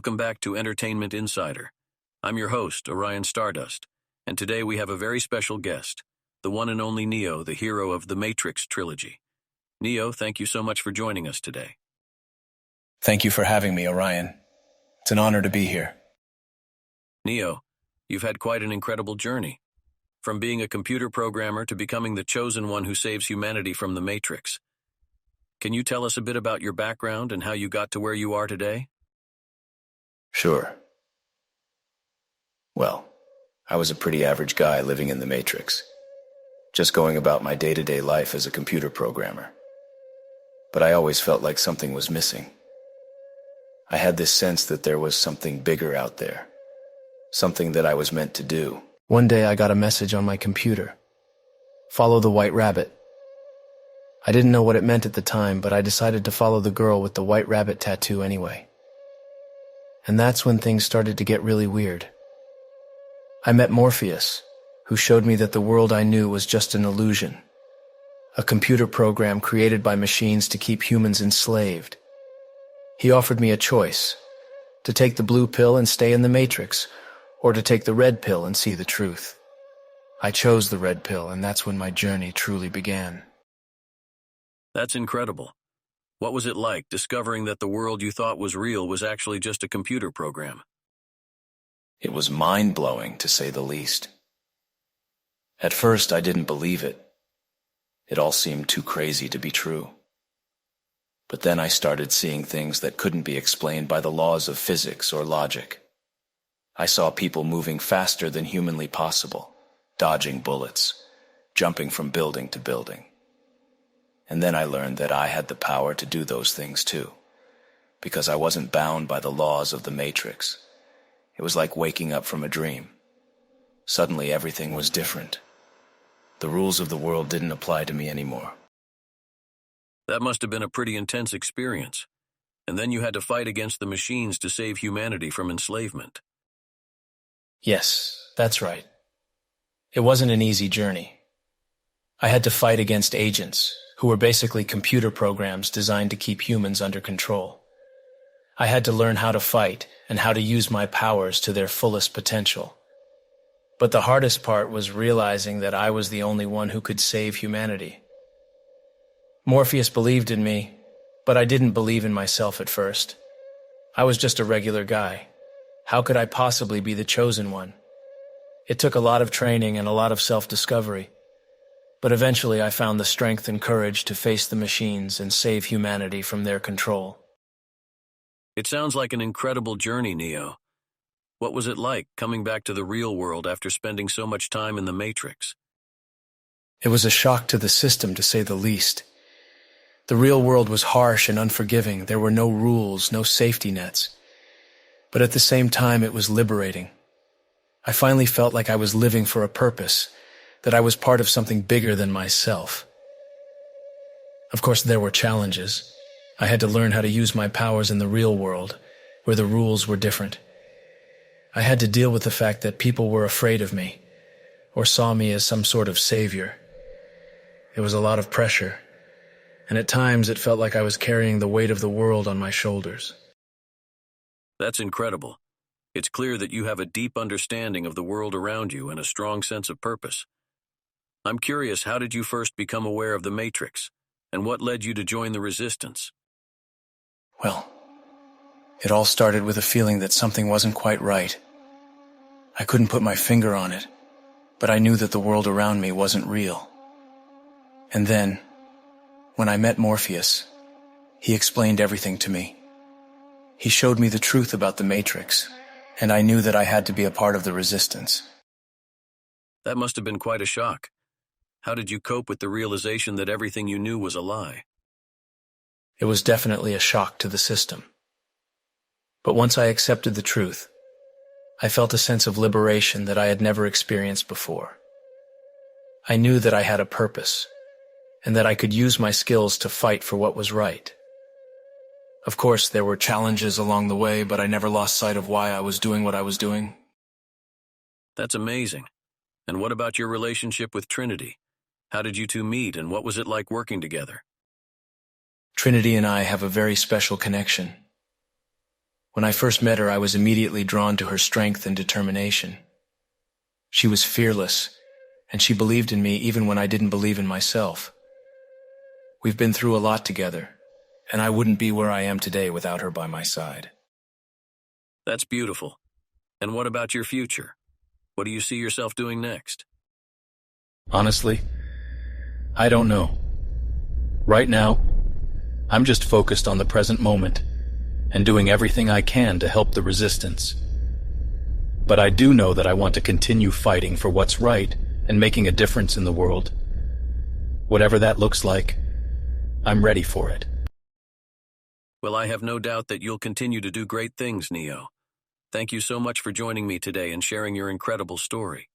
Welcome back to Entertainment Insider. I'm your host, Orion Stardust, and today we have a very special guest, the one and only Neo, the hero of the Matrix trilogy. Neo, thank you so much for joining us today. Thank you for having me, Orion. It's an honor to be here. Neo, you've had quite an incredible journey. From being a computer programmer to becoming the chosen one who saves humanity from the Matrix. Can you tell us a bit about your background and how you got to where you are today? Sure. Well, I was a pretty average guy living in the Matrix, just going about my day-to-day life as a computer programmer. But I always felt like something was missing. I had this sense that there was something bigger out there, something that I was meant to do. One day I got a message on my computer. Follow the white rabbit. I didn't know what it meant at the time, but I decided to follow the girl with the white rabbit tattoo anyway. And that's when things started to get really weird. I met Morpheus, who showed me that the world I knew was just an illusion, a computer program created by machines to keep humans enslaved. He offered me a choice, to take the blue pill and stay in the Matrix, or to take the red pill and see the truth. I chose the red pill, and that's when my journey truly began. That's incredible. What was it like discovering that the world you thought was real was actually just a computer program? It was mind-blowing, to say the least. At first, I didn't believe it. It all seemed too crazy to be true. But then I started seeing things that couldn't be explained by the laws of physics or logic. I saw people moving faster than humanly possible, dodging bullets, jumping from building to building. And then I learned that I had the power to do those things too, because I wasn't bound by the laws of the Matrix. It was like waking up from a dream. Suddenly everything was different. The rules of the world didn't apply to me anymore. That must have been a pretty intense experience. And then you had to fight against the machines to save humanity from enslavement. Yes, that's right. It wasn't an easy journey. I had to fight against agents, who were basically computer programs designed to keep humans under control. I had to learn how to fight and how to use my powers to their fullest potential. But the hardest part was realizing that I was the only one who could save humanity. Morpheus believed in me, but I didn't believe in myself at first. I was just a regular guy. How could I possibly be the chosen one? It took a lot of training and a lot of self-discovery. But eventually I found the strength and courage to face the machines and save humanity from their control. It sounds like an incredible journey, Neo. What was it like coming back to the real world after spending so much time in the Matrix? It was a shock to the system, to say the least. The real world was harsh and unforgiving. There were no rules, no safety nets. But at the same time, it was liberating. I finally felt like I was living for a purpose, that I was part of something bigger than myself. Of course, there were challenges. I had to learn how to use my powers in the real world, where the rules were different. I had to deal with the fact that people were afraid of me, or saw me as some sort of savior. It was a lot of pressure, and at times it felt like I was carrying the weight of the world on my shoulders. That's incredible. It's clear that you have a deep understanding of the world around you and a strong sense of purpose. I'm curious, how did you first become aware of the Matrix, and what led you to join the Resistance? Well, it all started with a feeling that something wasn't quite right. I couldn't put my finger on it, but I knew that the world around me wasn't real. And then, when I met Morpheus, he explained everything to me. He showed me the truth about the Matrix, and I knew that I had to be a part of the Resistance. That must have been quite a shock. How did you cope with the realization that everything you knew was a lie? It was definitely a shock to the system. But once I accepted the truth, I felt a sense of liberation that I had never experienced before. I knew that I had a purpose, and that I could use my skills to fight for what was right. Of course, there were challenges along the way, but I never lost sight of why I was doing what I was doing. That's amazing. And what about your relationship with Trinity? How did you two meet, and what was it like working together? Trinity and I have a very special connection. When I first met her, I was immediately drawn to her strength and determination. She was fearless, and she believed in me even when I didn't believe in myself. We've been through a lot together, and I wouldn't be where I am today without her by my side. That's beautiful. And what about your future? What do you see yourself doing next? Honestly, I don't know. Right now, I'm just focused on the present moment and doing everything I can to help the resistance. But I do know that I want to continue fighting for what's right and making a difference in the world. Whatever that looks like, I'm ready for it. Well, I have no doubt that you'll continue to do great things, Neo. Thank you so much for joining me today and sharing your incredible story.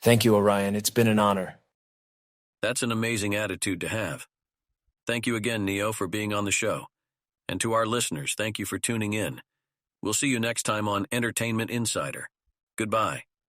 Thank you, Orion. It's been an honor. That's an amazing attitude to have. Thank you again, Neo, for being on the show. And to our listeners, thank you for tuning in. We'll see you next time on Entertainment Insider. Goodbye.